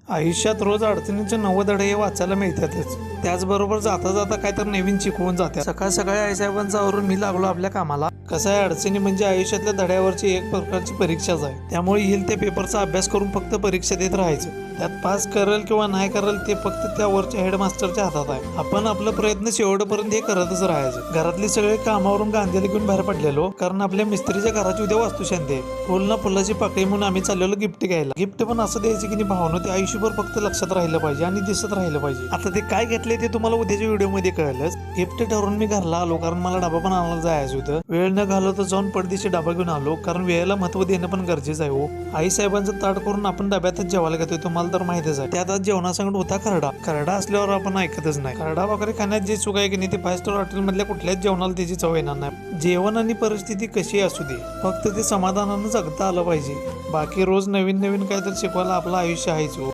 आयुष्यात रोज अडचणीचे 90 धडे हे वाचायला मिळतातच. त्याचबरोबर जाता जाता काय तर नवीन शिकवून जाते. सकाळ सकाळी आईसाहेबांचा आवरून मी लागलो आपल्या कामाला. कसं आहे, अडचणी म्हणजे आयुष्यातल्या धड्यावरची एक प्रकारची परीक्षाच आहे. त्यामुळे येईल त्या पेपरचा अभ्यास करून फक्त परीक्षा देत राहायचं. त्यात पास करेल किंवा नाही करेल ते फक्त त्या वरच्या हेडमास्टरच्या हातात आहे. आपण आपला प्रयत्न शेवटपर्यंत हे करतच राहायचं. घरातली सगळे कामावरून गांधीला घेऊन बाहेर पडलेलो, कारण आपल्या मिस्त्रीच्या घराची उद्या वास्तुशांती आहे. फुल ना फुलाची पाकळी म्हणून आम्ही चाललेलो गिफ्ट घ्यायला. गिफ्ट पण असं द्यायचं की नाही भावना, ते आयुष्यभर फक्त लक्षात राहिलं पाहिजे आणि दिसत राहिलं पाहिजे. आता ते काय घेतले ते तुम्हाला उद्याच्या व्हिडिओमध्ये कळलंच. गिफ्ट ठरवून मी घरला आलो, कारण मला डबा पण आणायला जायचं होतं. वेळ न घालवता जाऊन पडदिशी डबा घेऊन आलो, कारण वेळेला महत्व देणं पण गरजेचं आहे. हो, आई साहेबांचं ताट करून आपण डब्यातच जेवायला घेतोय, तुम्हाला तर माहितीच आहे. त्यात आज जेवणासंगत होता खरडा. खरडा असल्यावर आपण ऐकतच नाही. खरडा वगैरे खाण्यात जे चूक आहे की नाही, ते 5 स्टार हॉटेल मधल्या कुठल्याच जेवणाला त्याची चव येणार नाही. जेवण आणि परिस्थिती कशी असू दे, फक्त ते समाधानानं जगता आलं पाहिजे. बाकी रोज नवीन नवीन काहीतरी शिकवायला आपलं आयुष्य आहेच.